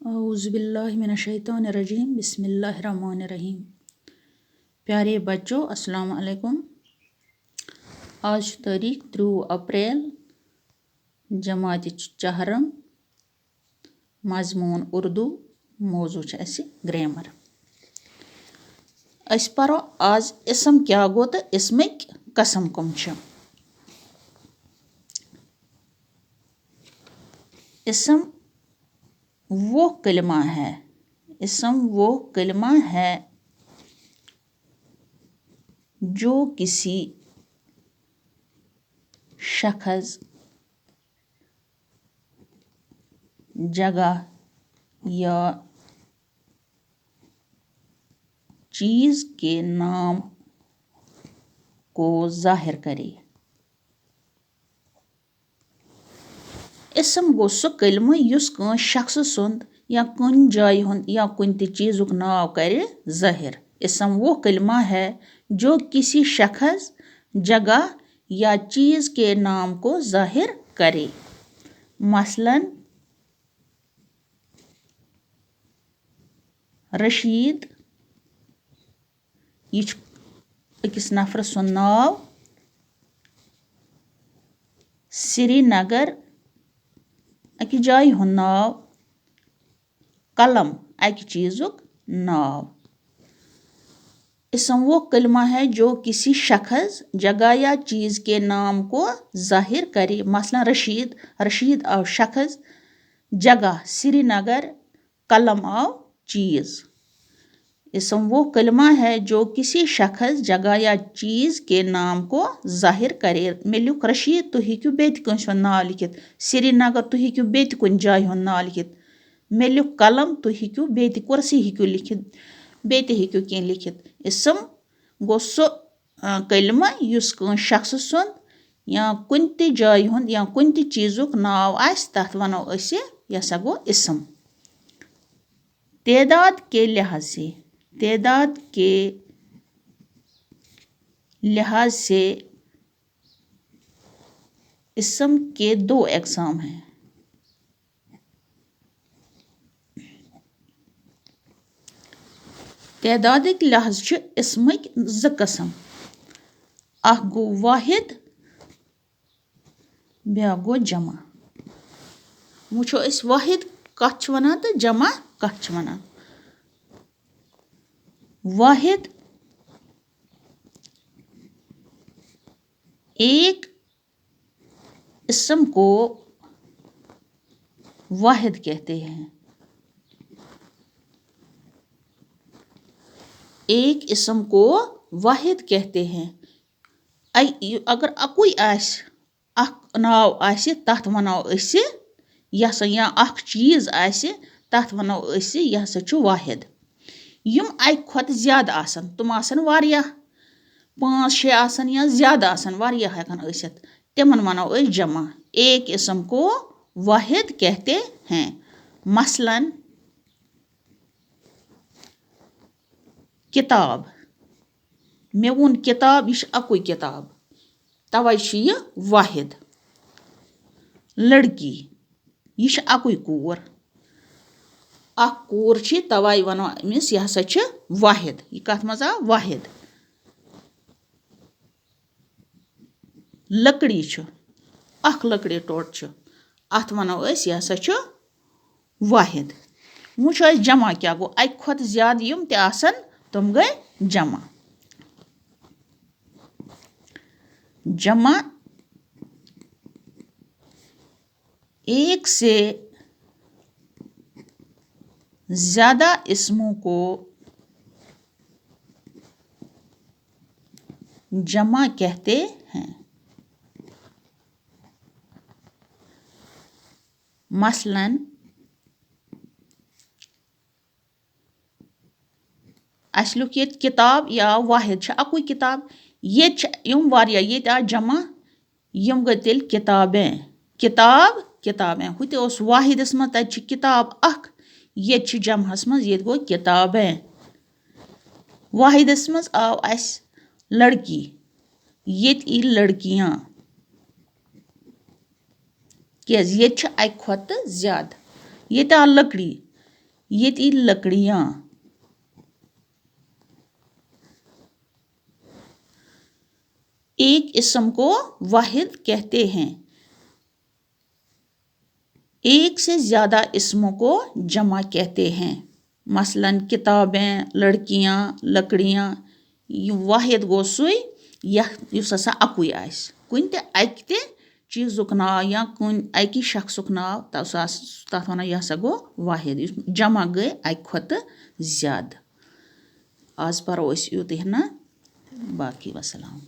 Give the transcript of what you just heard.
औज़ुबिल्लाहिमिनश्शैतानिर्रजीम बिस्मिल्लाहिर्रहमानिर्रहीम। प्यारे बच्चों, अस्सलाम वालेकुम। आज तारीख 3 अप्रैल, जमात चहरम, मजमून उर्दू, मौजू ग्रामर। अस परो आज इसम क्या गो तो इसमिक कसम कम छ। इसम वो कलिमा है, इसम वो कलिमा है जो किसी शख्स, जगह या चीज़ के नाम को जाहिर करे। इसम गो सो कलिमा युस कन शख्स सुंद या कुन जाय हुंद या कुन ति चीज़ुक नाव करे जाहिर। इसम वो कलिमा है जो किसी शख्स, जगह या चीज़ के नाम को जाहिर करे। मसलन रशीद, यह अकिस नफर सुन नाव। श्रीनगर, अकि जाय हुंद नाव। कलम, अकि चीज़ुक नाव। इसम वो कलिमा है जो किसी शख्स, जगह या चीज़ के नाम को जाहिर करे। मसलन रशीद, रशीद आव शख्स, जगह श्रीनगर, कलम आव चीज़। इसम वो कलिमा है जो किसी शख्स, जगह या चीज़ के नाम को जाहिर करे। मे लिख रशीद, तुम हेकु बेत कंस हुंद नाव लिखित। श्रीनगर, तुम हेकु बेत कुन जाय हुंद नाव लिखित। मे लिख कलम, तुम हेकु बेत कुर्सी हेकु लिखित, बेत हेकु कह लिखित। इसम गो सो कलिमा युस कन शख्स सुंद या कुन ति जाय हुंद या कुन ति चीज़ुक नाव आस, तथ वनो अस यह सा गो इसम। तादाद के लिहाज से, तादाद के लिहाज से इसम के दो अक़साम हैं। तादाद के लिहाज से इसमिक ज कस्म। अख गो वाहिद, ब्या गो जमा। वुचो इस वाहिद कथ छ वनान तो जमा कथ छ वनान। वाहिद एक इसम को वाहिद कहते हैं। एक इसम को वाहिद कहते हैं। अगर अकुई आस, अख नाव आस, तथ वनो अस यह सा, या अख चीज़ आस, तथ वनो अस यह सा छु वाहिद। यम अक खोत ज्यादा आसन, तुम आसन वारियाह, 5-6 आसन या ज्यादा आसन, वारियाह हेकन असित, तिमन वनो अस जमा। एक इसम को वाहिद कहते हैं। मसलन किताब, मे वुन किताब, यह अकुई किताब, तवै छु यह वाहिद। लड़की, यह अकुई कूर, अख कूर छि, तवै वनो अमिस यह सा छु वाहिद। यह कथ मज आव वाहिद। लकड़ी छु, अख लकड़ी टोट छु, अथ वनो अस यह सा छु वाहिद। वुचो अस जमा क्या गो, अक खोत ज्यादा यम ते आसन तुम गए जमा। जमा एक से ज्यादा इसमों को जमा कहते हैं। मसलन अस लुक ये किताब या वाहिद छ अकुई किताब। ये यम वारिया ये आ जमा, यम गए तेल किताबें, किताब किताबें। हुते ओस वाहिदस मज, तत छ किताब अख, ये छ जमहस मज, ये गो किताबें। वाहिदस मज आव अस लड़की, ये ई लड़कियां, क्या ये छ अक खोत ज्यादा। ये आ लकड़ी, येती लकड़ियाँ। एक इस्म को वाहिद कहते हैं। एक से ज़्यादा इस्मों को जमा कहते हैं। मसलन किताबें, लड़कियाँ, लकड़ियाँ। वाहिद गो सुई युस हसा अकुई आइस। कुन ते अकि ते चीज़ुक नाव या कुन अकि शख्सुक नाव तथ वनान यह हसा गो वाहिद। जमा गई अकि खोत ज़्यादा। आज परो अस यूत ना, बाकी वसलाम।